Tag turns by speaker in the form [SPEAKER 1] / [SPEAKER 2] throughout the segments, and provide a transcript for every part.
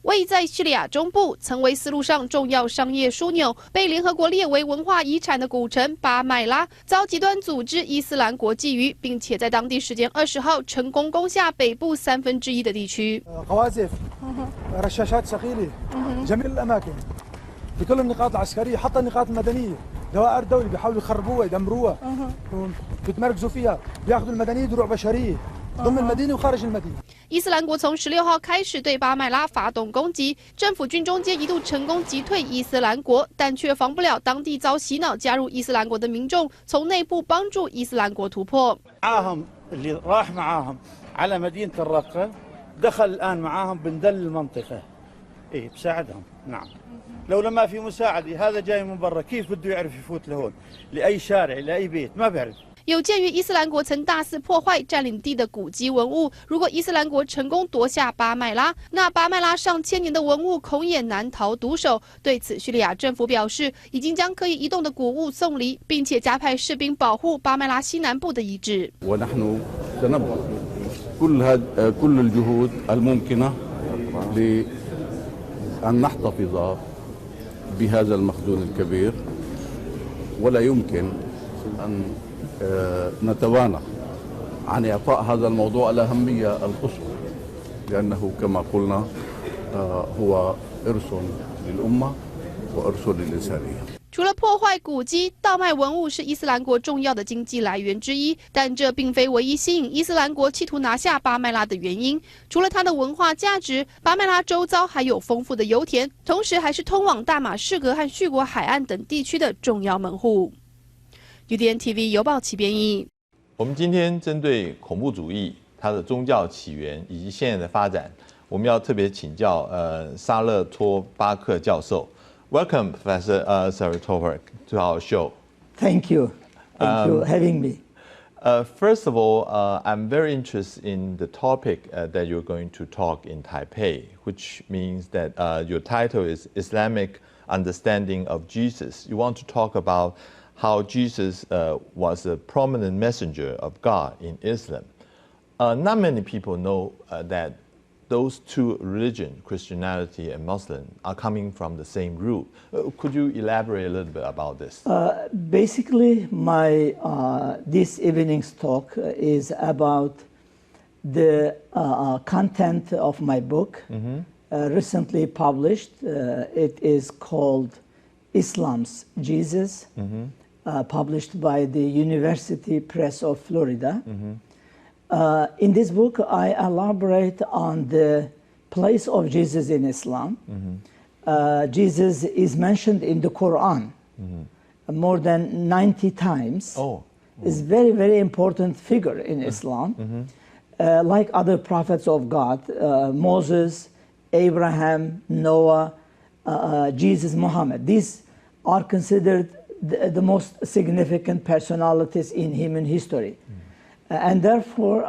[SPEAKER 1] 位在叙利亚中部，曾为丝路上重要商业枢纽，被联合国列为文化遗产的古城巴麦拉，遭极端组织伊斯兰国觊觎，并且在当地时间20号成功攻下北部1/3的地区。
[SPEAKER 2] رشاشات ثقيلة جميع الأماكن في كل النقاط العسكرية حتى النقاط المدنية دوائر دولة بيحاولوا يخربوها يدمروها بيتمركزوا فيها بياخذوا المدنية دروع بشرية ضمن المدينة وخارج المدينة。
[SPEAKER 1] 伊斯兰国从16号开始对巴麦拉发动攻击，政府军中间一度成功击退伊斯兰国，但却防不了当地遭洗脑加入伊斯兰国的民众从内部帮助伊斯兰国突破。
[SPEAKER 3] دخل الآن معاهم بندل المنطقة إيه بساعدهم نعم لو لما في مساعدة هذا جاي من برا كيف بده يعرف يفوت لهون لأي شارع لأي بيت ما بيعرف。
[SPEAKER 1] 有鉴于伊斯兰国曾大肆破坏占领地的古迹文物，如果伊斯兰国成功夺下巴麦拉，那巴麦拉上千年的文物恐也难逃毒手。对此，叙利亚政府表示，已经将可以移动的古物送离，并且加派士兵保护巴麦拉西南部的遗址。
[SPEAKER 4] كل الجهود الممكنة لأن نحتفظ بهذا المخزون الكبير ولا يمكن أن نتوانى عن إعطاء هذا الموضوع الأهمية القصوى لأنه كما قلنا هو إرث للأمة وإرث للإنسانية。
[SPEAKER 1] 除了破坏古迹，盗卖文物是伊斯兰国重要的经济来源之一，但这并非唯一吸引伊斯兰国企图拿下巴麦拉的原因。除了它的文化价值，巴麦拉周遭还有丰富的油田，同时还是通往大马士革和叙国海岸等地区的重要门户。UDN TV 邮报其编译。
[SPEAKER 5] 我们今天针对恐怖主义它的宗教起源以及现在的发展，我们要特别请教沙勒托巴克教授。Welcome, Professor Saratovak, to our show.
[SPEAKER 6] Thank you. Thank you for having me.
[SPEAKER 5] First of all, I'm very interested in the topic that you're going to talk in Taipei, which means that your title is Islamic Understanding of Jesus. You want to talk about how Jesus was a prominent messenger of God in Islam. Not many people know that those two religions, Christianity and Muslim, are coming from the same root. Could you elaborate a little bit about this?
[SPEAKER 6] Basically, my this evening's talk is about the content of my book, recently published. It is called Islam's Jesus, published by the University Press of Florida. In this book, I elaborate on the place of Jesus in Islam. Jesus is mentioned in the Quran more than 90 times. Is very, very important figure in Islam. Like other prophets of God, Moses, Abraham, Noah, Jesus, Muhammad. These are considered the most significant personalities in human history. And therefore,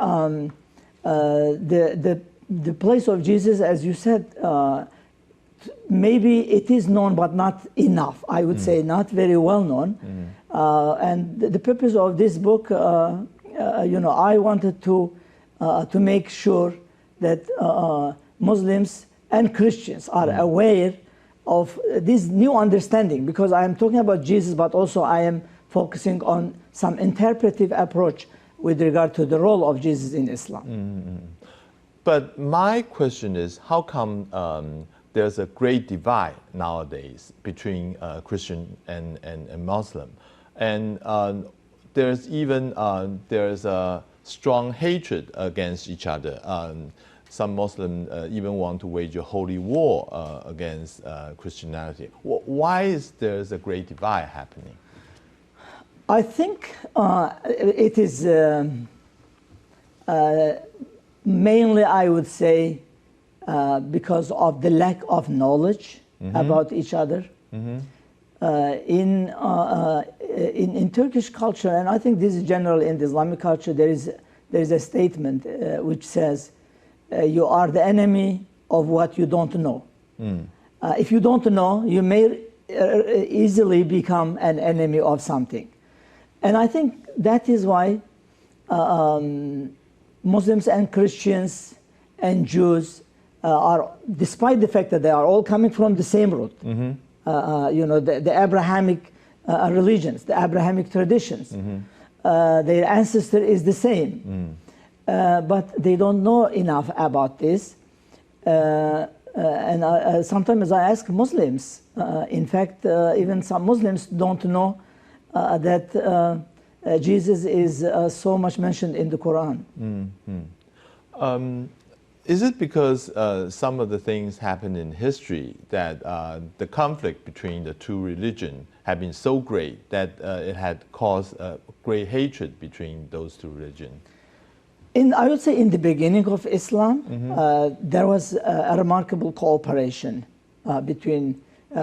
[SPEAKER 6] the place of Jesus, as you said, maybe it is known, but not enough. I would say not very well known. And the purpose of this book, I wanted to make sure that Muslims and Christians are aware of this new understanding, because I am talking about Jesus, but also I am focusing on some interpretive approach with regard to the role of Jesus in Islam.
[SPEAKER 5] But my question is, how come there's a great divide nowadays between Christian and Muslim? And there's even there's a strong hatred against each other. Some Muslims even want to wage a holy war against Christianity. Why is there a great divide happening?
[SPEAKER 6] I think it is mainly, I would say, because of the lack of knowledge about each other. In Turkish culture, and I think this is general in the Islamic culture, there is a statement which says, you are the enemy of what you don't know. If you don't know, you may easily become an enemy of something. And I think that is why Muslims and Christians and Jews are, despite the fact that they are all coming from the same root, the Abrahamic religions, the Abrahamic traditions, their ancestor is the same, but they don't know enough about this. And sometimes I ask Muslims, in fact, even some Muslims don't know that Jesus is so much mentioned in the Quran.
[SPEAKER 5] Is it because some of the things happened in history that the conflict between the two religions had been so great that it had caused great hatred between those two religions?
[SPEAKER 6] I would say in the beginning of Islam, there was a remarkable cooperation between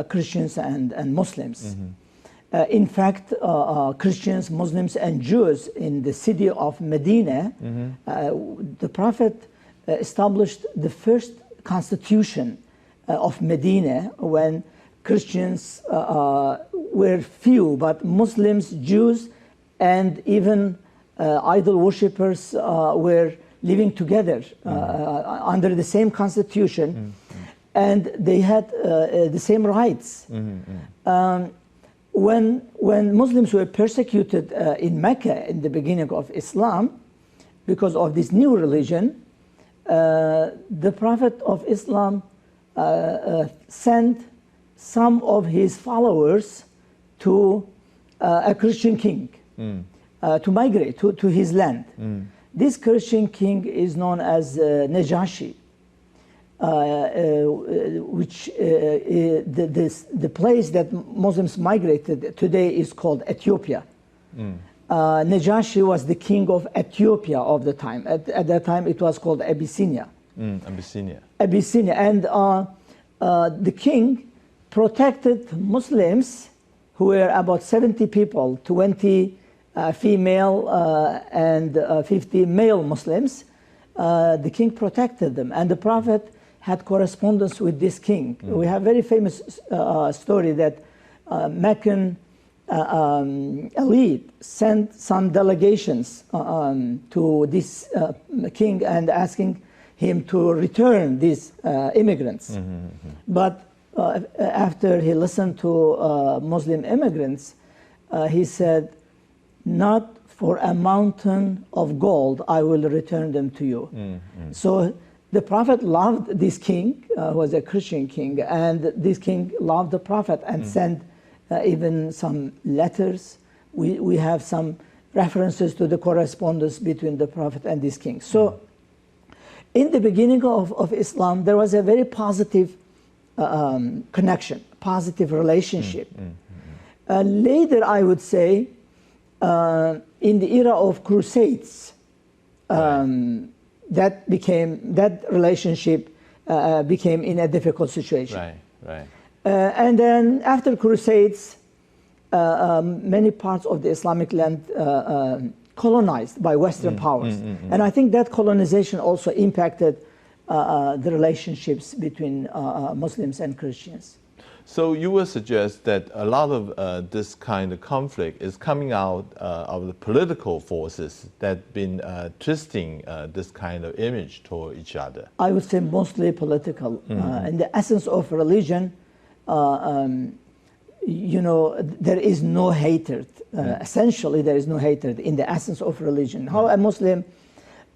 [SPEAKER 6] Christians and Muslims. In fact, Christians, Muslims, and Jews in the city of Medina, the Prophet established the first constitution of Medina when Christians were few, but Muslims, Jews, and even idol worshippers were living together under the same constitution, and they had the same rights. When Muslims were persecuted in Mecca in the beginning of Islam because of this new religion, the Prophet of Islam sent some of his followers to a Christian king to migrate to his land. This Christian king is known as Najashi, which the place that Muslims migrated today is called Ethiopia. Najashi was the king of Ethiopia of the time. At that time, it was called Abyssinia. Abyssinia. And the king protected Muslims who were about 70 people, 20 female and 50 male Muslims. The king protected them. And the Prophet had correspondence with this king. We have a very famous story that Meccan elite sent some delegations to this king and asking him to return these immigrants. But after he listened to Muslim immigrants, he said, "Not for a mountain of gold I will return them to you." So the Prophet loved this king, who was a Christian king, and this king loved the Prophet and sent even some letters. We have some references to the correspondence between the Prophet and this king. So in the beginning of Islam, there was a very positive connection, positive relationship. Later, I would say, in the era of Crusades, that relationship became in a difficult situation. And then after Crusades, many parts of the Islamic land colonized by Western powers. And I think that colonization also impacted the relationships between Muslims and Christians.
[SPEAKER 5] So you would suggest that a lot of this kind of conflict is coming out of the political forces that have been twisting this kind of image toward each other? I
[SPEAKER 6] would say mostly political. In the essence of religion, there is no hatred. Essentially, there is no hatred in the essence of religion. How a Muslim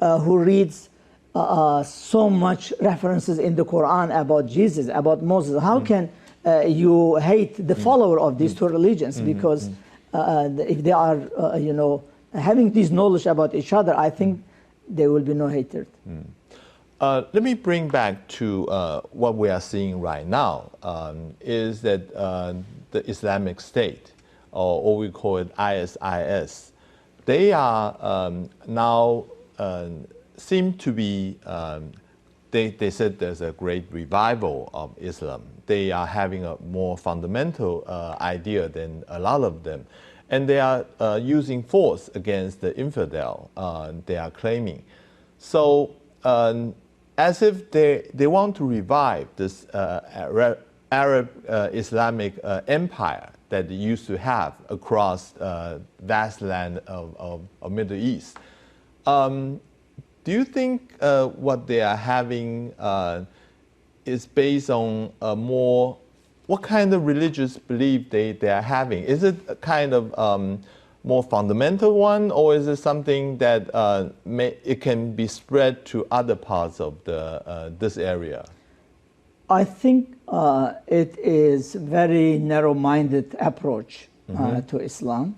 [SPEAKER 6] who reads so much references in the Quran about Jesus, about Moses, how can you hate the follower of these two religions? Because if they are, having this knowledge about each other, I think there will be no hatred.
[SPEAKER 5] Let me bring back to what we are seeing right now, is that the Islamic State, or we call it ISIS, they are now seem to be, they said there's a great revival of Islam. They are having a more fundamental idea than a lot of them. And they are using force against the infidel, they are claiming. So as if they want to revive this Arab Islamic empire that they used to have across vast land of Middle East. Do you think what they are having is based on a more, what kind of religious belief they are having? Is it a kind of more fundamental one, or is it something that it can be spread to other parts of this area?
[SPEAKER 6] I think it is very narrow-minded approach to Islam,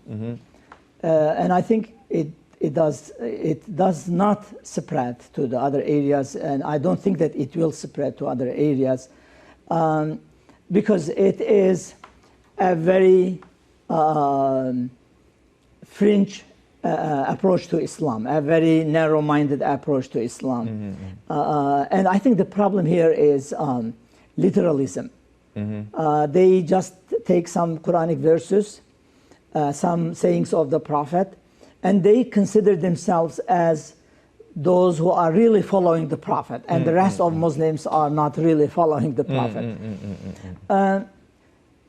[SPEAKER 6] and I think it does not spread to the other areas, and I don't think that it will spread to other areas because it is a very fringe approach to Islam, a very narrow-minded approach to Islam. And I think the problem here is literalism. They just take some Quranic verses, some sayings of the Prophet, and they consider themselves as those who are really following the Prophet, and the rest of Muslims are not really following the Prophet.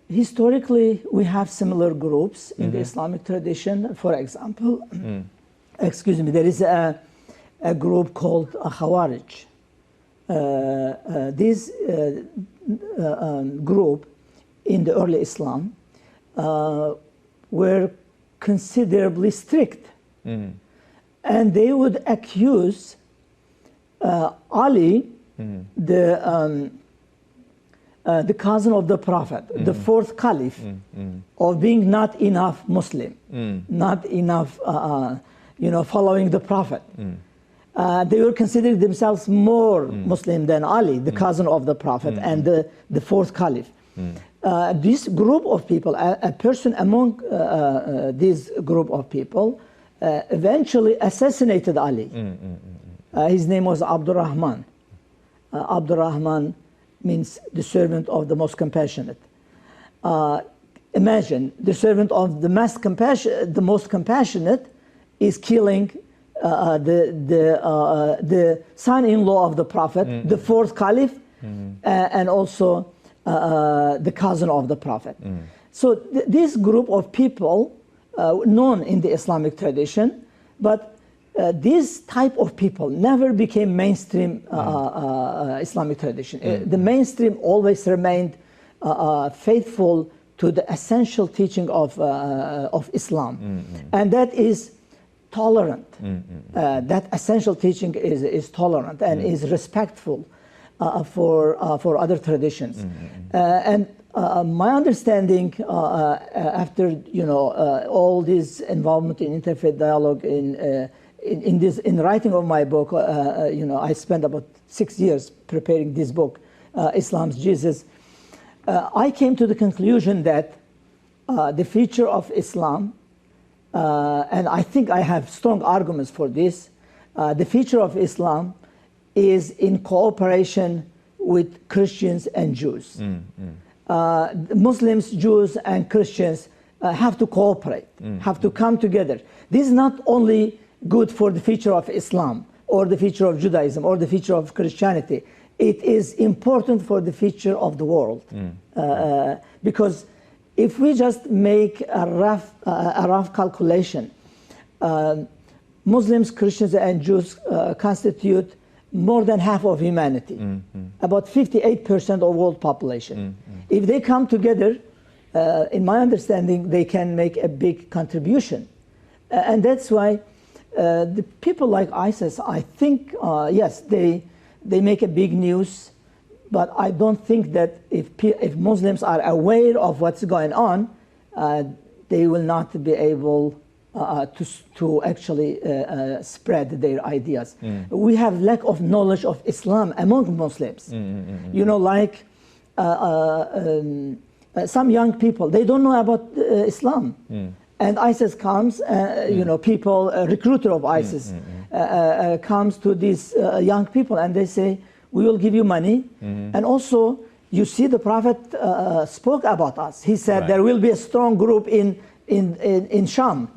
[SPEAKER 6] Historically, we have similar groups in the Islamic tradition. For example, there is a group called Khawarij. This group in the early Islam were considerably strict. And they would accuse Ali, the cousin of the Prophet, the fourth caliph, of being not enough Muslim, not enough, following the Prophet. They were considering themselves more Muslim than Ali, the cousin of the Prophet, and the fourth caliph. This group of people, a person among this group of people, eventually assassinated Ali. His name was Abdurrahman. Abdurrahman means the servant of the most compassionate. Imagine the servant of the most compassionate is killing the son-in-law of the Prophet, the fourth caliph, and also the cousin of the Prophet. So this group of people, known in the Islamic tradition, but this type of people never became mainstream Islamic tradition. The mainstream always remained faithful to the essential teaching of Islam, and that is tolerant. That essential teaching is tolerant and is respectful for other traditions. And my understanding, after all this involvement in interfaith dialogue in writing of my book, I spent about 6 years preparing this book, Islam's Jesus. I came to the conclusion that the future of Islam, and I think I have strong arguments for this, the future of Islam is in cooperation with Christians and Jews. Muslims, Jews, and Christians have to cooperate, have to come together. This is not only good for the future of Islam or the future of Judaism or the future of Christianity. It is important for the future of the world. Because if we just make a rough calculation, Muslims, Christians, and Jews constitute more than half of humanity, about 58% of world population. If they come together, in my understanding, they can make a big contribution. And that's why the people like ISIS, I think, yes, they make a big news, but I don't think that if Muslims are aware of what's going on, they will not be able to actually spread their ideas. We have lack of knowledge of Islam among Muslims. Like some young people, they don't know about Islam. And ISIS comes, people, a recruiter of ISIS comes to these young people and they say, we will give you money. And also, you see the Prophet spoke about us. He said there will be a strong group in Sham,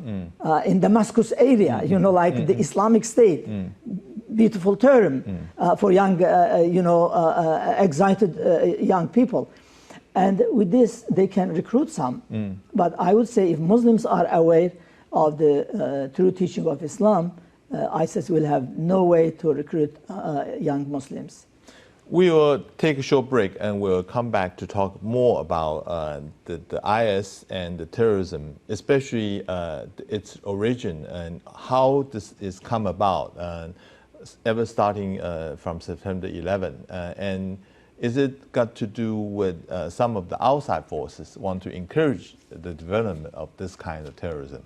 [SPEAKER 6] in Damascus area, like the Islamic State. Beautiful term for young, excited young people. And with this, they can recruit some. But I would say if Muslims are aware of the true teaching of Islam, ISIS will have no way to recruit young Muslims.
[SPEAKER 5] We will take a short break and we'll come back to talk more about the IS and the terrorism, especially its origin and how this is come about, ever starting from September 11. And is it got to do with some of the outside forces want to encourage the development of this kind of terrorism?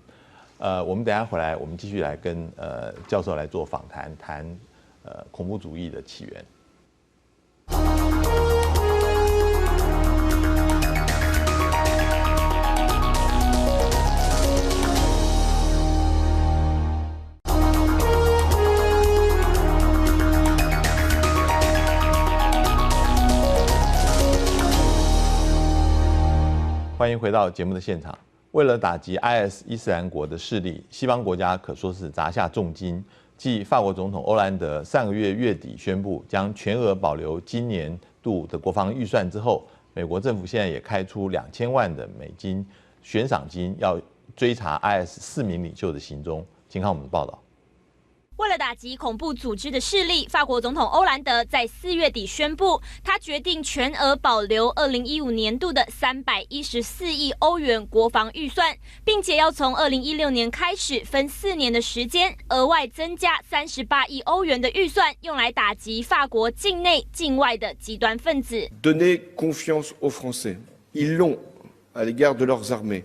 [SPEAKER 5] 我们等一下回来，我们继续来跟教授来做访谈，谈恐怖主义的起源。欢迎回到节目的现场。为了打击 IS 伊斯兰国的势力，西方国家可说是砸下重金。继法国总统欧兰德上个月月底宣布将全额保留今年度的国防预算之后，美国政府现在也开出2000万的美金悬赏金，要追查 IS 4名领袖的行踪。请看我们的报道。
[SPEAKER 7] 为了打击恐怖组织的势力，法国总统欧兰德在4月底宣布，他决定全额保留2015年度的314亿欧元国防预算，并且要从2016年开始分4年的时间，额外增加38亿欧元的预算，用来打击法国境内、境外的极端分子。
[SPEAKER 8] Donner confiance aux Français. Ils l'ont à l'égard de leurs armées.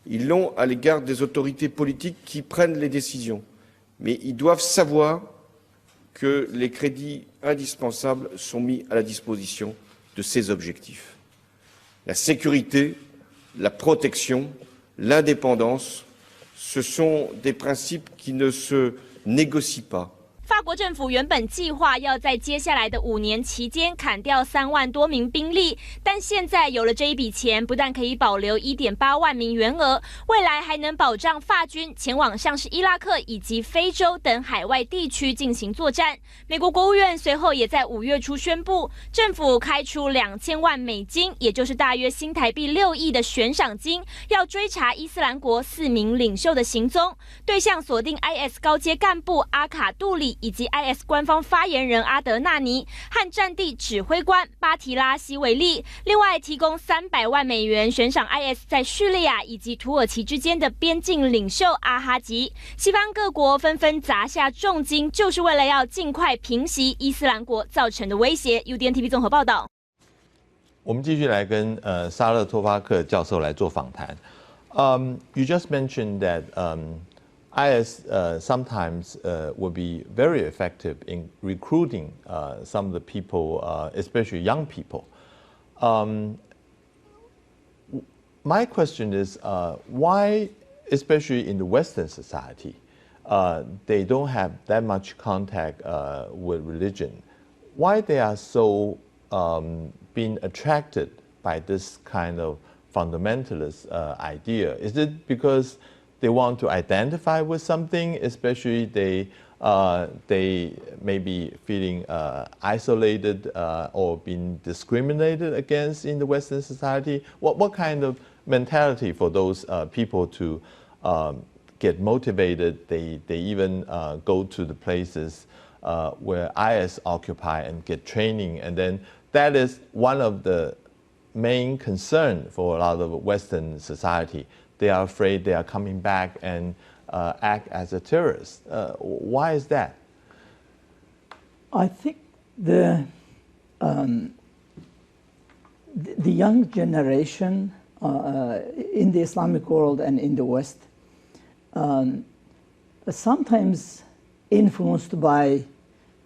[SPEAKER 8] Ils l'ont à l'égard des autorités politiques qui prennent les décisions.Mais ils doivent savoir que les crédits indispensables sont mis à la disposition de ces objectifs. La sécurité, la protection, l'indépendance, ce sont des principes qui ne se négocient pas.
[SPEAKER 7] 法国政府原本计划要在接下来的5年期间砍掉3万多名兵力，但现在有了这一笔钱，不但可以保留1.8万名员额，未来还能保障法军前往像是伊拉克以及非洲等海外地区进行作战。美国国务院随后也在5月初宣布，政府开出2000万美金，也就是大约新台币6亿的悬赏金，要追查伊斯兰国4名领袖的行踪，对象锁定 IS 高阶干部阿卡杜里。以及 IS 官方发言人阿德纳尼和战地指挥官巴提拉西维利，另外提供300万美元悬赏 IS 在叙利亚以及土耳其之间的边境领袖阿哈吉。西方各国纷纷砸下重金，就是为了要尽快平息伊斯兰国造成的威胁。UDN-TV 综合报道。
[SPEAKER 5] 我们继续来跟沙勒托巴克教授来做访谈。You just mentioned that IS sometimes will be very effective in recruiting some of the people, especially young people. My question is, why, especially in the Western society, they don't have that much contact with religion? Why they are so being attracted by this kind of fundamentalist idea? Is it because they want to identify with something, especially they may be feeling isolated or being discriminated against in the Western society? What kind of mentality for those people to get motivated? They even go to the places where IS occupy and get training, and then that is one of the main concern for a lot of Western society. They are afraid they are coming back and act as a terrorist. Why is that?
[SPEAKER 6] I think the young generation in the Islamic world and in the West sometimes influenced by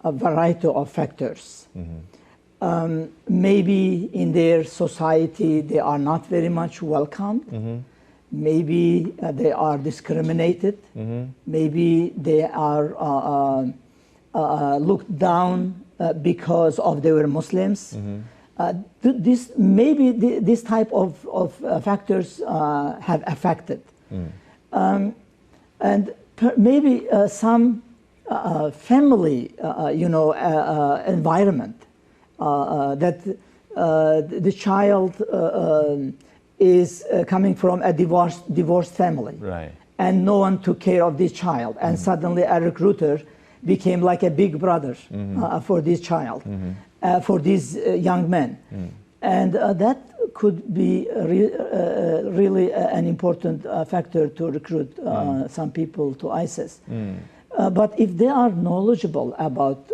[SPEAKER 6] a variety of factors. Mm-hmm. Maybe in their society they are not very much welcomed. Mm-hmm. Maybe they are discriminated. Mm-hmm. Maybe they are looked down because of they were Muslims. Mm-hmm. This type of factors have affected. Mm. And maybe some family, environment that the child is coming from a divorced family,
[SPEAKER 5] right?
[SPEAKER 6] And no one took care of this child, and suddenly a recruiter became like a big brother for this child. for these young men. And that could be really an important factor to recruit some people to ISIS. But if they are knowledgeable about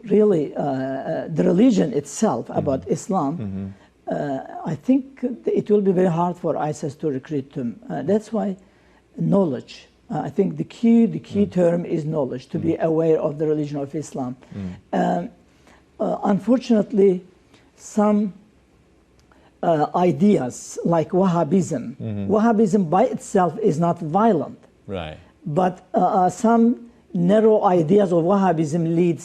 [SPEAKER 6] really the religion itself, about Islam, I think it will be very hard for ISIS to recruit them. That's why knowledge. I think the key term is knowledge, to be aware of the religion of Islam. Unfortunately, some ideas like Wahhabism, Wahhabism by itself is not violent.
[SPEAKER 5] Right.
[SPEAKER 6] But some narrow ideas of Wahhabism lead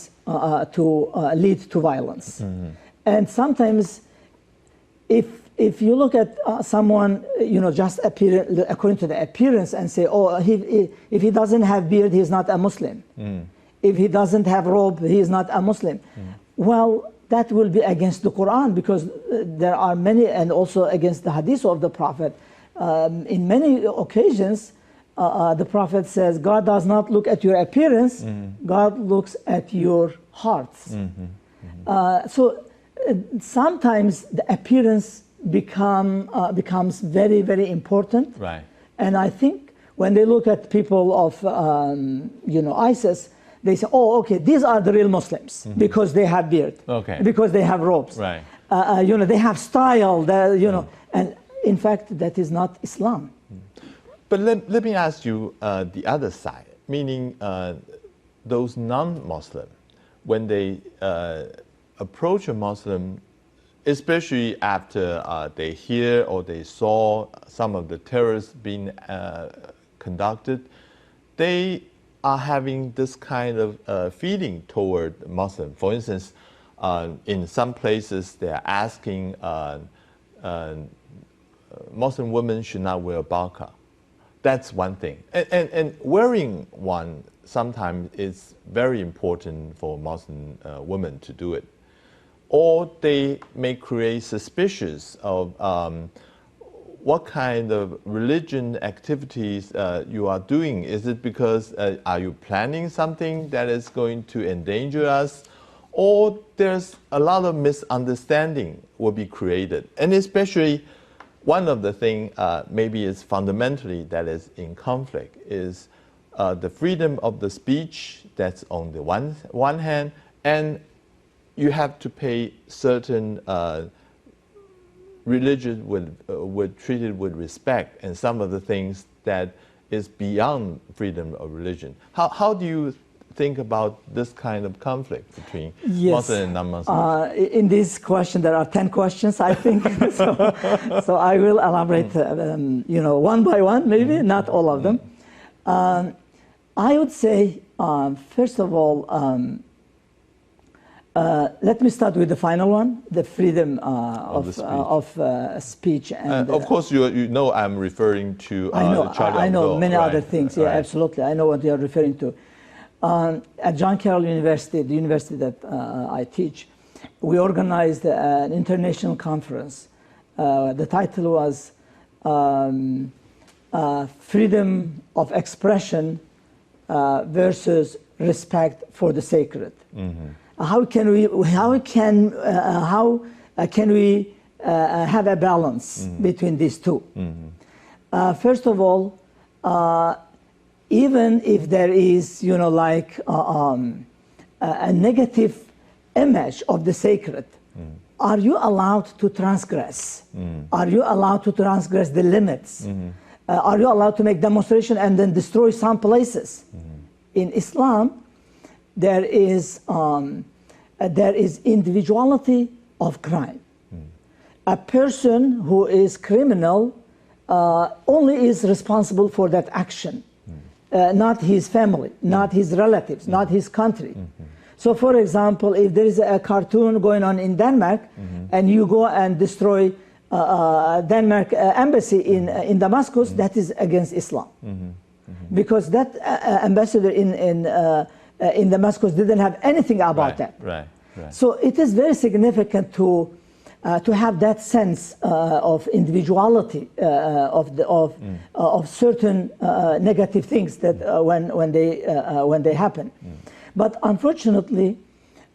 [SPEAKER 6] to violence. And sometimes, if you look at someone, just according to the appearance and say, oh, if he doesn't have beard, he's not a Muslim. If he doesn't have robe, he is not a Muslim. Well, that will be against the Quran, because there are many, and also against the hadith of the Prophet. In many occasions, the Prophet says, God does not look at your appearance, God looks at your hearts. So sometimes the appearance becomes very, very important.
[SPEAKER 5] Right.
[SPEAKER 6] And I think when they look at people of ISIS, they say, oh, okay, these are the real Muslims, because they have beard, because they have robes.
[SPEAKER 5] Right.
[SPEAKER 6] They have style, and in fact, that is not Islam.
[SPEAKER 5] But let me ask you the other side, meaning those non-Muslim, when they approach a Muslim, especially after they hear or they saw some of the terrorists being conducted, they are having this kind of feeling toward Muslim. For instance, in some places they are asking Muslim women should not wear burqa. That's one thing. And wearing one sometimes is very important for Muslim women to do it. Or they may create suspicions of what kind of religion activities you are doing. Is it because are you planning something that is going to endanger us? Or there's a lot of misunderstanding will be created. And especially one of the things maybe is fundamentally that is in conflict is the freedom of the speech, that's on the one hand, and you have to pay certain religion would treat it with respect, and some of the things that is beyond freedom of religion. How do you think about this kind of conflict between Muslim and non-Muslim?
[SPEAKER 6] In this question, there are 10 questions, I think. so I will elaborate, one by one, maybe, not all of them. I would say, first of all, let me start with the final one, the freedom of speech. And
[SPEAKER 5] of course, you know I'm referring to
[SPEAKER 6] I know many
[SPEAKER 5] right.
[SPEAKER 6] other things. Yeah,
[SPEAKER 5] right.
[SPEAKER 6] Absolutely. I know what you are referring to. At John Carroll University, the university that I teach, we organized an international conference. The title was Freedom of Expression versus Respect for the Sacred. How can we have a balance between these two? First of all, even if there is, a negative image of the sacred, are you allowed to transgress? Are you allowed to transgress the limits? Are you allowed to make demonstration and then destroy some places? In Islam, there is individuality of crime. A person who is criminal only is responsible for that action. Not his family, not his relatives, not his country. So, for example, if there is a cartoon going on in Denmark, and you go and destroy Denmark embassy in Damascus, that is against Islam, because that ambassador in Damascus didn't have anything about that.
[SPEAKER 5] Right.
[SPEAKER 6] So it is very significant to have that sense of individuality of certain negative things that when they happen. But unfortunately,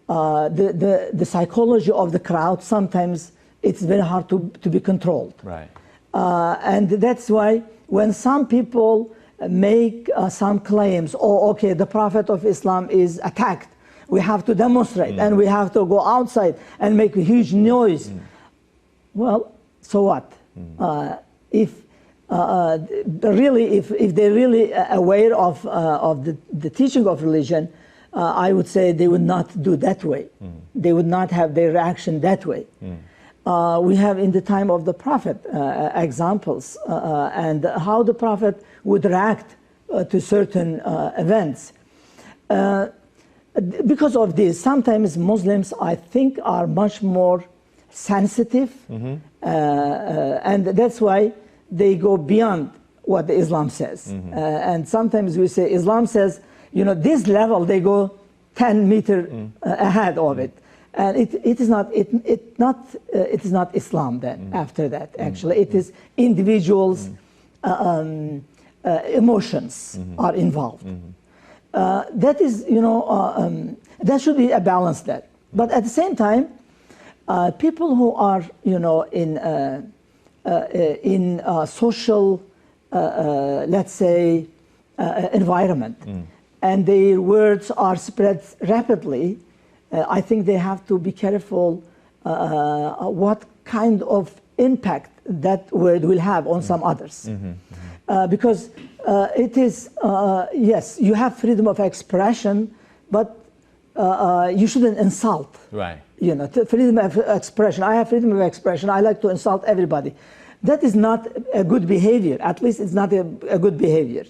[SPEAKER 6] the psychology of the crowd, sometimes it's very hard to be controlled.
[SPEAKER 5] Right.
[SPEAKER 6] And that's why when some people make some claims, oh, okay, the Prophet of Islam is attacked, we have to demonstrate and we have to go outside and make a huge noise. Well, so what? If they're really aware of the teaching of religion, I would say they would not do that way. They would not have their reaction that way. We have in the time of the Prophet examples and how the Prophet would react to certain events. Because of this, sometimes Muslims, I think, are much more sensitive, and that's why they go beyond what Islam says. And sometimes we say Islam says, you know, this level, they go 10 meters ahead of it. And it is not Islam then. After that, actually, it is individuals' emotions are involved. That is, you know, there should be a balance there. But at the same time, people who are, you know, in social, let's say, environment, and their words are spread rapidly, I think they have to be careful what kind of impact that word will have on some others. Because it is, yes, you have freedom of expression, but you shouldn't insult.
[SPEAKER 5] Right.
[SPEAKER 6] You know, freedom of expression. I have freedom of expression. I like to insult everybody. That is not a good behavior. At least it's not a good behavior.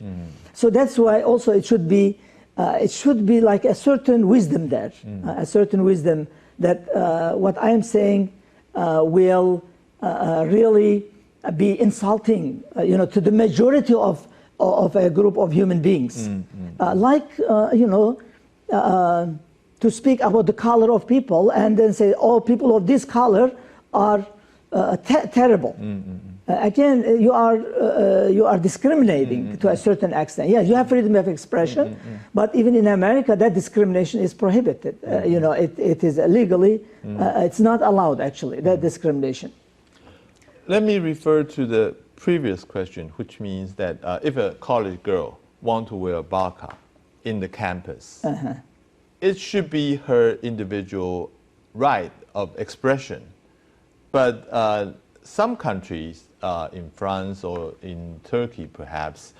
[SPEAKER 6] So that's why also it should be like a certain wisdom there, a certain wisdom that what I am saying will really be insulting, you know, to the majority of a group of human beings. Like, you know, to speak about the color of people and then say, oh, people of this color are terrible. Again, you are discriminating to a certain extent. Yes, you have freedom of expression, but even in America, that discrimination is prohibited. You know, it is legally, it's not allowed actually, that discrimination.
[SPEAKER 5] Let me refer to the previous question, which means that if a college girl wants to wear a burqa in the campus, it should be her individual right of expression. But some countries, in France or in Turkey perhaps,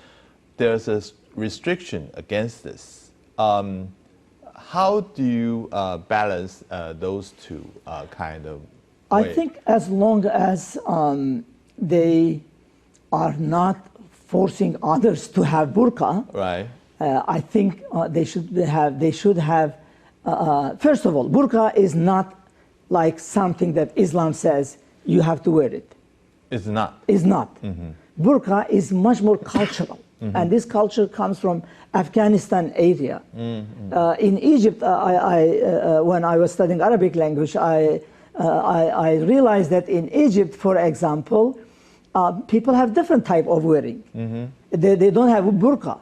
[SPEAKER 5] there's a restriction against this. How do you balance those two kind of ways?
[SPEAKER 6] I think as long as they are not forcing others to have burqa,
[SPEAKER 5] right.
[SPEAKER 6] I think they should have. First of all, burqa is not like something that Islam says you have to wear it.
[SPEAKER 5] It's not.
[SPEAKER 6] It's not. Burqa is much more cultural, and this culture comes from Afghanistan area. In Egypt, when I was studying Arabic language, I realized that in Egypt, for example, people have different type of wearing. They don't have burqa.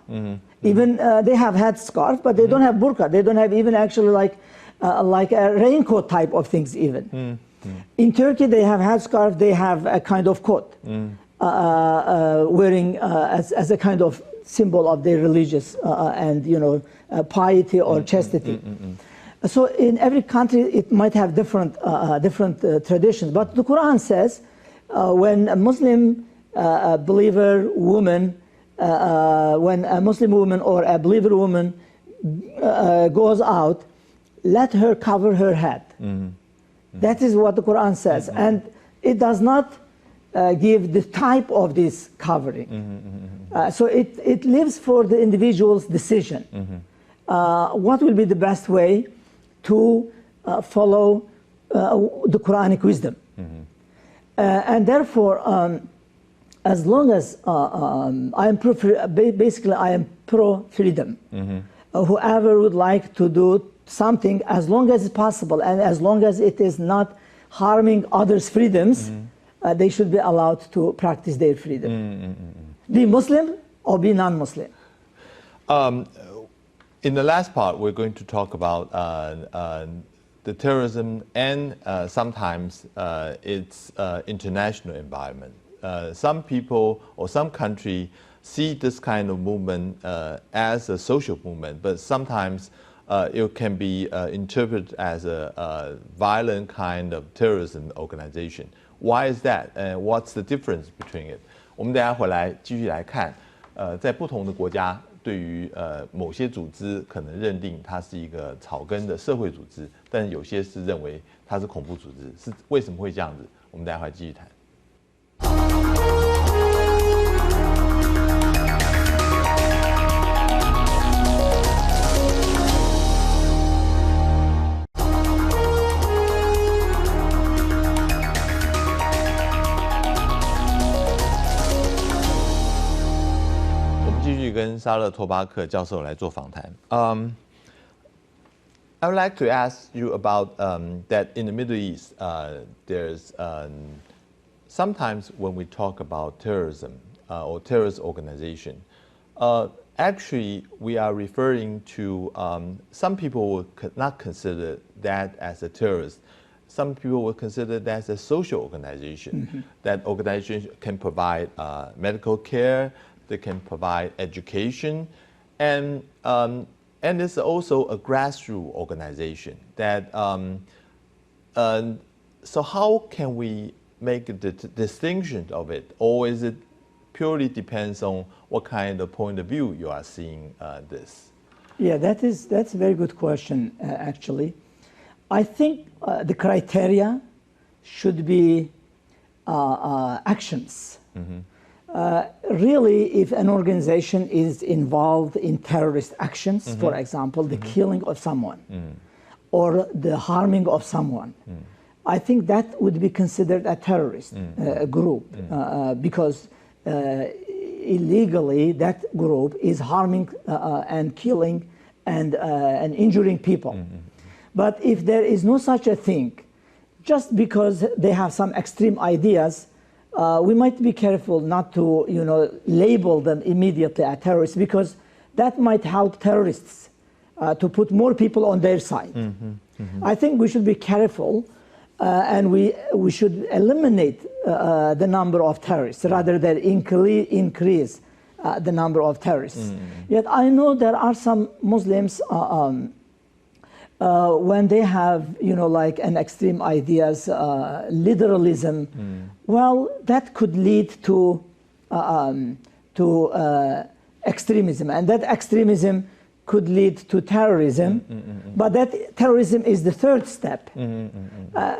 [SPEAKER 6] Even they have headscarf, but they don't have burqa. They don't have even actually like a raincoat type of things even. In Turkey, they have headscarf. They have a kind of coat, wearing as a kind of symbol of their religious and piety or chastity. So in every country, it might have different traditions. But the Quran says, when a Muslim believer woman, when a Muslim woman or a believer woman goes out, let her cover her head. That is what the Quran says, and it does not give the type of this covering. So it lives for the individual's decision. What will be the best way to follow the Quranic wisdom? And therefore, as long as I am pro freedom. Whoever would like to do something, as long as it's possible and as long as it is not harming others' freedoms, they should be allowed to practice their freedom. Be Muslim or be non-Muslim.
[SPEAKER 5] In the last part, we're going to talk about the terrorism and sometimes its international environment. Some people or some country see this kind of movement as a social movement, but sometimes it can be interpreted as a violent kind of terrorism organization. Why is that? And what's the difference between it? 我们等一下回来继续来看，在不同的国家，对于某些组织可能认定它是一个草根的社会组织，但有些是认为它是恐怖组织，是为什么会这样子？我们等一下回来继续谈。跟沙勒托巴克教授来做访谈。I would like to ask you about that in the Middle East, there's sometimes when we talk about terrorism or terrorist organization, actually we are referring to some people would not consider that as a terrorist. Some people would consider that as a social organization. That organization can provide medical care. They can provide education, and it's also a grassroots organization. That so how can we make the distinction of it, or is it purely depends on what kind of point of view you are seeing this?
[SPEAKER 6] Yeah, that's a very good question. Actually, I think the criteria should be actions. Really, if an organization is involved in terrorist actions, for example, the killing of someone or the harming of someone, I think that would be considered a terrorist group because illegally that group is harming and killing and injuring people. But if there is no such a thing, just because they have some extreme ideas, we might be careful not to, label them immediately as terrorists, because that might help terrorists to put more people on their side. I think we should be careful, and we should eliminate the number of terrorists rather than increase the number of terrorists. Yet I know there are some Muslims when they have, like an extreme ideas, literalism, well, that could lead to extremism, and that extremism could lead to terrorism. But that terrorism is the third step.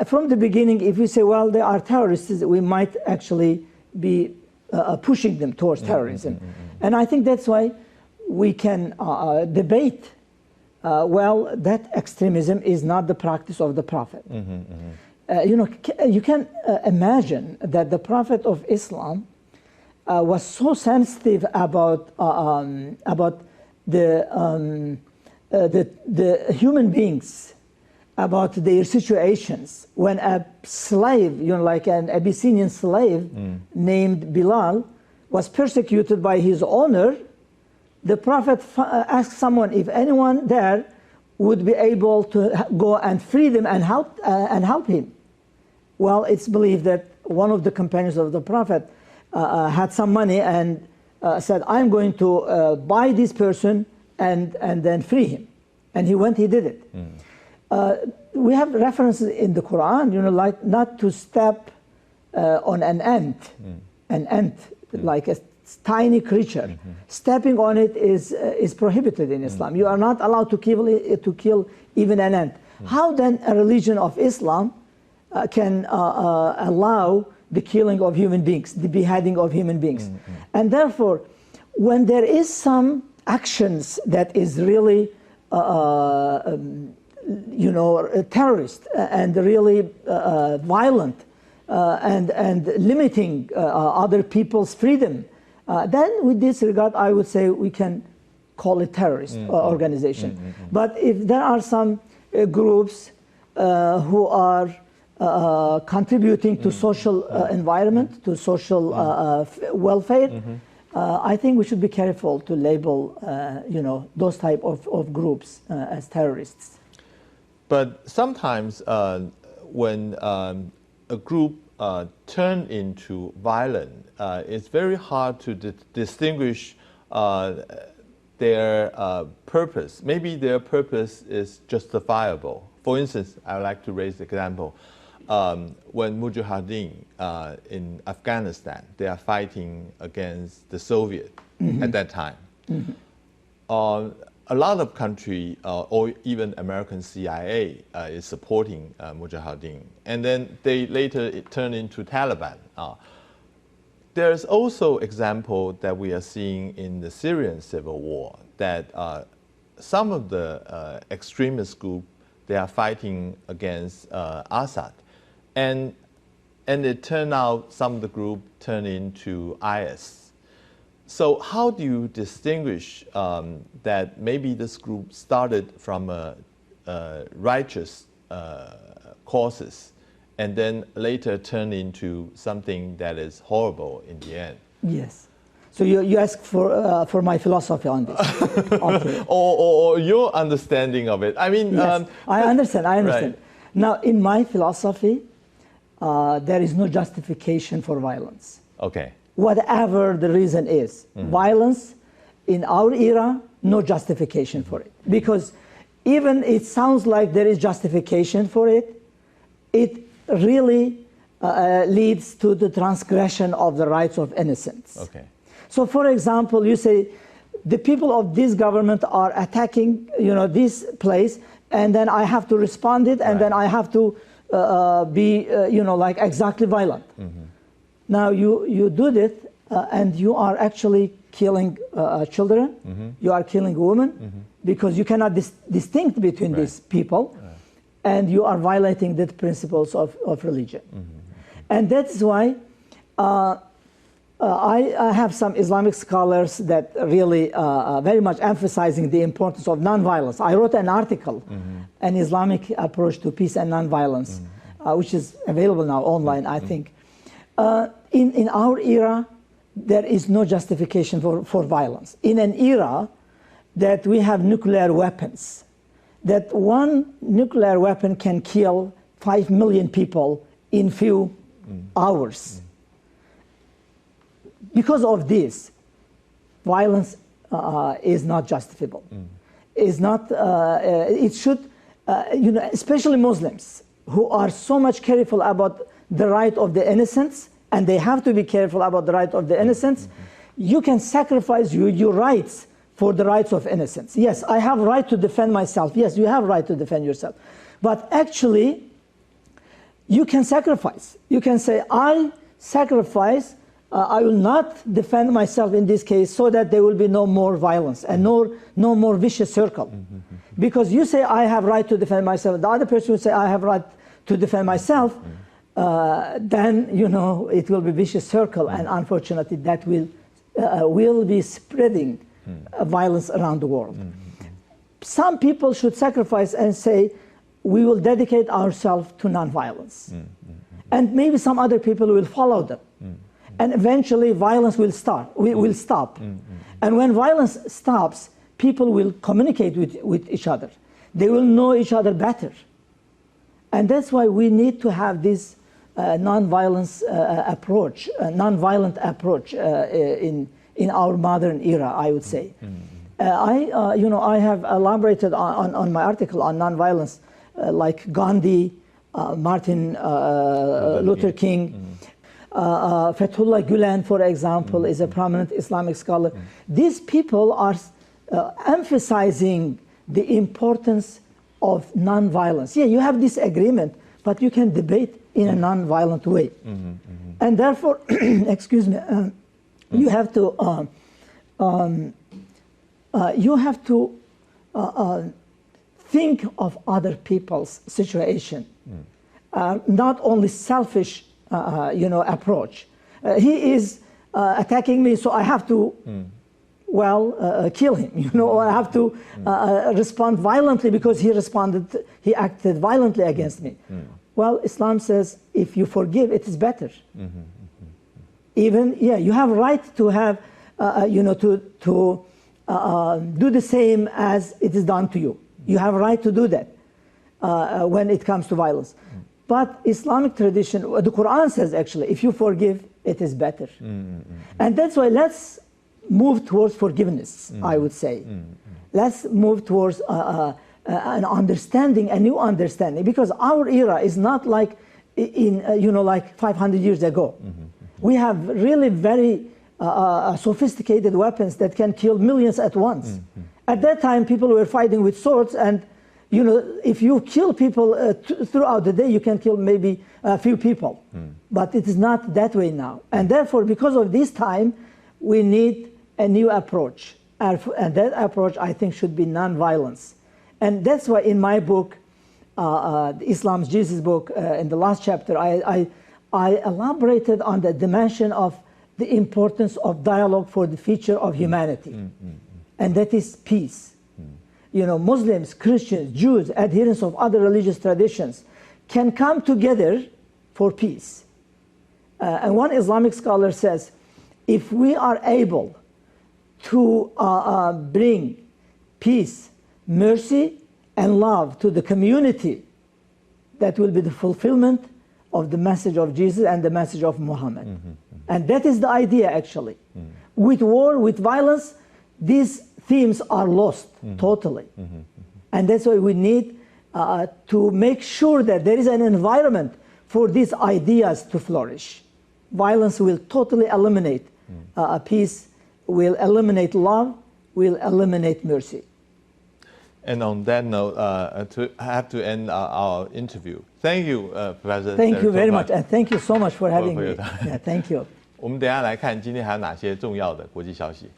[SPEAKER 6] From the beginning, if we say, well, they are terrorists, we might actually be pushing them towards terrorism. And I think that's why we can debate. Well, that extremism is not the practice of the Prophet. You can imagine that the Prophet of Islam was so sensitive about the human beings, about their situations. When a slave, like an Abyssinian slave named Bilal, was persecuted by his owner, the Prophet asked someone if anyone there would be able to go and free them and help him. Well, it's believed that one of the companions of the Prophet had some money and said, I'm going to buy this person and then free him. And he went, he did it. We have references in the Quran, like not to step on an ant, like a tiny creature. Stepping on it is prohibited in Islam. You are not allowed to kill even an ant. How then a religion of Islam can allow the killing of human beings, the beheading of human beings? And therefore, when there is some actions that is really terrorist and really violent and limiting other people's freedom, then with this regard, I would say we can call it terrorist organization. But if there are some groups who are contributing to social environment, to social welfare, I think we should be careful to label, those type of groups as terrorists.
[SPEAKER 5] But sometimes when a group turn into violent, it's very hard to distinguish their purpose. Maybe their purpose is justifiable. For instance, I would like to raise the example. When Mujahideen in Afghanistan, they are fighting against the Soviet at that time. A lot of countries, or even American CIA, is supporting Mujahideen. And then they later turn into Taliban. There's also example that we are seeing in the Syrian civil war, that some of the extremist groups, they are fighting against Assad. And it turned out some of the group turned into IS. So how do you distinguish that maybe this group started from righteous causes and then later turned into something that is horrible in the end?
[SPEAKER 6] Yes. So you ask for my philosophy on this. Okay.
[SPEAKER 5] or your understanding of it. I mean,
[SPEAKER 6] yes, I understand.
[SPEAKER 5] Right.
[SPEAKER 6] Now, in my philosophy, there is no justification for violence.
[SPEAKER 5] Okay.
[SPEAKER 6] Whatever the reason is, violence in our era, no justification for it. Because even it sounds like there is justification for it, it really leads to the transgression of the rights of innocence.
[SPEAKER 5] Okay.
[SPEAKER 6] So, for example, you say the people of this government are attacking, this place, and then I have to respond it, and then I have to be, like exactly violent. Now you do this, and you are actually killing children. You are killing women because you cannot distinct between these people, and you are violating the principles of religion. And that's why I have some Islamic scholars that really very much emphasizing the importance of nonviolence. I wrote an article, an Islamic approach to peace and nonviolence, which is available now online, I think. In our era, there is no justification for violence. In an era that we have nuclear weapons, that one nuclear weapon can kill 5 million people in few hours. Because of this, violence is not justifiable. Is not. It should, especially Muslims who are so much careful about the right of the innocents, and they have to be careful about the right of the innocents. You can sacrifice your rights for the rights of innocents. Yes, I have right to defend myself. Yes, you have right to defend yourself. But actually, you can sacrifice. You can say, I sacrifice, I will not defend myself in this case so that there will be no more violence and no more vicious circle. Because you say, I have right to defend myself. The other person will say, I have right to defend myself. Then, it will be vicious circle. And unfortunately, that will be spreading violence around the world. Some people should sacrifice and say, we will dedicate ourselves to nonviolence. And maybe some other people will follow them. And eventually violence will stop. And when violence stops, people will communicate with each other. They will know each other better. And that's why we need to have this nonviolent approach in our modern era, I would say. I have elaborated on my article on nonviolence, like Gandhi, Martin Luther King, Fethullah Gülen, for example, is a prominent Islamic scholar. These people are emphasizing the importance of nonviolence. Yeah, you have disagreement, but you can debate in a nonviolent way. And therefore, excuse me, you have to think of other people's situation, not only selfish, approach. He is attacking me, so I have to, kill him. Or I have to respond violently because he acted violently against me. Well, Islam says if you forgive, it is better. Even, you have right to have, to do the same as it is done to you. You have right to do that. when it comes to violence. But Islamic tradition, the Quran says actually, if you forgive, it is better. And that's why let's move towards forgiveness, I would say. Let's move towards an understanding, a new understanding, because our era is not like in, like 500 years ago. We have really very sophisticated weapons that can kill millions at once. At that time, people were fighting with swords, and if you kill people throughout the day, you can kill maybe a few people. But it is not that way now. And therefore, because of this time, we need a new approach. And that approach, I think, should be non-violence. And that's why in my book, Islam's Jesus book, in the last chapter, I elaborated on the dimension of the importance of dialogue for the future of humanity. And that is peace. Muslims, Christians, Jews, adherents of other religious traditions can come together for peace. And one Islamic scholar says, if we are able to bring peace, mercy, and love to the community, that will be the fulfillment of the message of Jesus and the message of Muhammad. And that is the idea, actually. With war, with violence, these themes are lost totally. And that's why we need to make sure that there is an environment for these ideas to flourish. Violence will totally eliminate peace, will eliminate love, will eliminate mercy.
[SPEAKER 5] And on that note, I have to end our interview. Thank you, Professor.
[SPEAKER 6] Thank you very much, and thank you so much for having me. Yeah, thank you.
[SPEAKER 5] 我们等一下来看今天还有哪些重要的国际消息。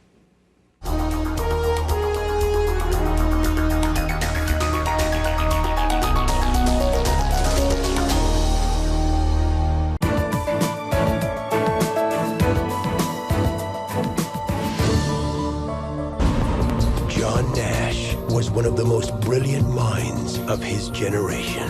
[SPEAKER 9] was one of the most brilliant minds of his generation.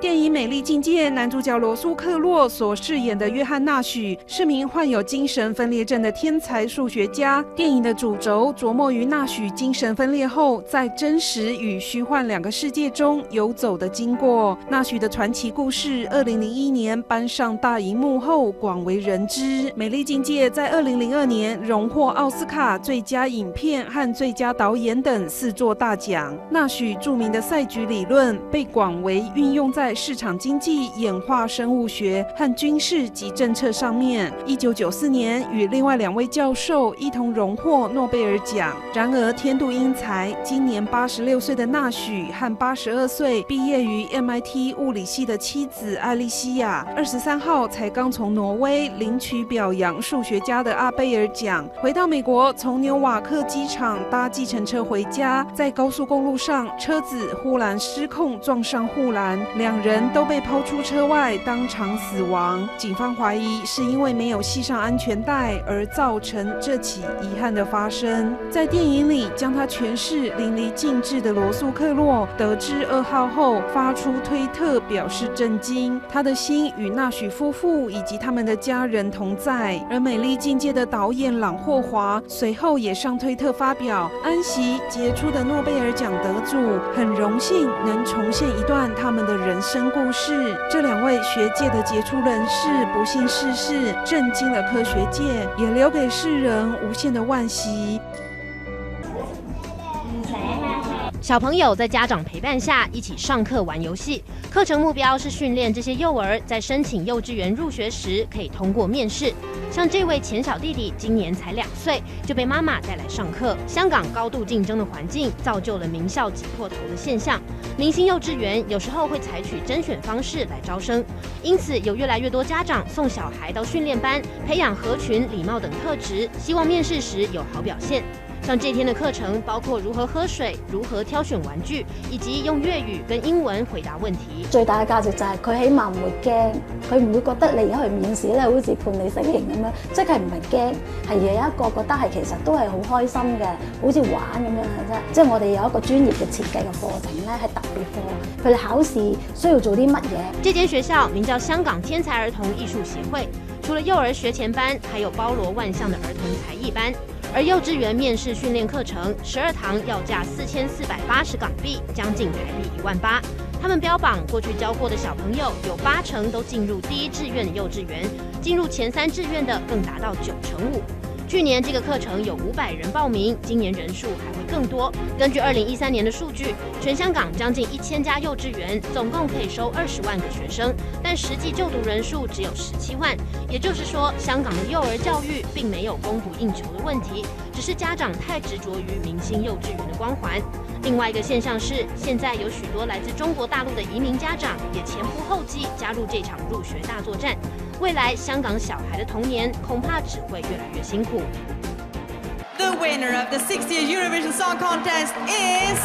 [SPEAKER 10] 电影《美丽境界》男主角罗素·克洛所饰演的约翰·纳许是名患有精神分裂症的天才数学家。电影的主轴琢磨于纳许精神分裂后，在真实与虚幻两个世界中游走的经过。纳许的传奇故事，2001年搬上大荧幕后广为人知。《美丽境界》在2002年荣获奥斯卡最佳影片和最佳导演等4座大奖。纳许著名的赛局理论被广为运用在市场经济、演化生物学和军事及政策上面。1994年与另外2位教授一同荣获诺贝尔奖。然而天妒英才，今年86岁的纳许和82岁毕业于 MIT 物理系的妻子艾莉西亚，23号才刚从挪威领取表扬数学家的阿贝尔奖。回到美国，从纽瓦克机场搭计程车回家，在高速公路上，车子忽然失控撞上护栏，2人都被抛出车外，当场死亡。警方怀疑是因为没有系上安全带而造成这起遗憾的发生。在电影里将他诠释淋漓尽致的罗素·克洛得知噩耗后，发出推特表示震惊，他的心与纳许夫妇以及他们的家人同在。而《美丽境界》的导演朗霍华随后也上推特发表，安息杰出的诺贝尔奖得主，很荣幸能重现一段他们的人生故事。这2位学界的杰出人士不幸逝世，震惊了科学界，也留给世人无限的惋惜。
[SPEAKER 7] 小朋友在家长陪伴下一起上课玩游戏，课程目标是训练这些幼儿在申请幼稚园入学时可以通过面试。像这位前小弟弟今年才2岁，就被妈妈带来上课。香港高度竞争的环境造就了名校挤破头的现象，明星幼稚园有时候会采取甄选方式来招生，因此有越来越多家长送小孩到训练班，培养合群、礼貌等特质，希望面试时有好表现。像这天的課程包括如何喝水、如何挑選玩具，以及用粵語跟英文回答問題。
[SPEAKER 11] 最大嘅價值就係佢起碼唔會驚，佢唔會覺得你而家去面試咧，好似判你死刑咁樣，即係唔係驚，係有一個覺得係其實都係好開心嘅，好似玩咁樣嘅啫。即係我哋有一個專業嘅設計嘅課程咧，係特別課，佢哋考試需要做啲乜嘢？
[SPEAKER 7] 這間學校名叫香港天才兒童藝術協會，除了幼兒學前班，還有包羅萬象的兒童才藝班。而幼稚園面試訓練課程12堂要價4480港幣，將近台幣18000。
[SPEAKER 12] 他们标榜过去教过的小朋友有80%都进入第1志愿的幼稚园，进入前3志愿的更达到95%。去年这个课程有500人报名，今年人数还会更多。根据2013年的数据，全香港将近1000家幼稚园，总共可以收20万个学生，但实际就读人数只有17万。也就是说，香港的幼儿教育并没有供不应求的问题，只是家长太执着于明星幼稚园的光环。另外一个现象是，现在有许多来自中国大陆的移民家长也前仆后继加入这场入学大作战。未来香港小孩的童年恐怕只会越来越辛苦。
[SPEAKER 13] The winner of the 60th Eurovision Song Contest is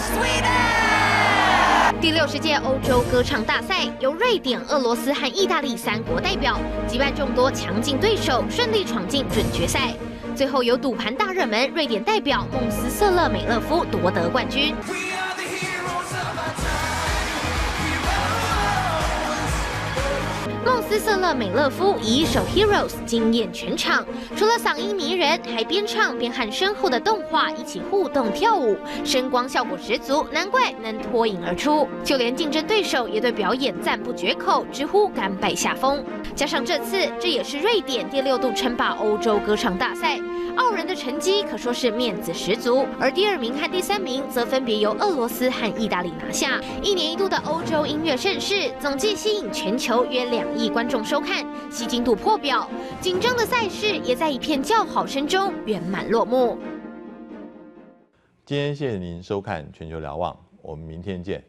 [SPEAKER 13] Sweden.
[SPEAKER 14] 第60届欧洲歌唱大赛由瑞典、俄罗斯和意大利3国代表击败众多强劲对手，顺利闯进准决赛。最后由赌盘大热门瑞典代表孟斯瑟勒美勒夫夺得冠军。孟斯瑟勒美勒夫以一首《Heroes》惊艳全场，除了嗓音迷人，还边唱边和身后的动画一起互动跳舞，声光效果十足，难怪能脱颖而出。就连竞争对手也对表演赞不绝口，直呼甘拜下风。加上这次，这也是瑞典第6度称霸欧洲歌唱大赛，傲人的成绩可说是面子十足。而第2名和第3名则分别由俄罗斯和意大利拿下。1年1度的欧洲音乐盛事，总计吸引全球约2亿观众收看，吸睛度破表。紧张的赛事也在一片叫好声中圆满落幕。
[SPEAKER 5] 今天谢谢您收看《全球瞭望》，我们明天见。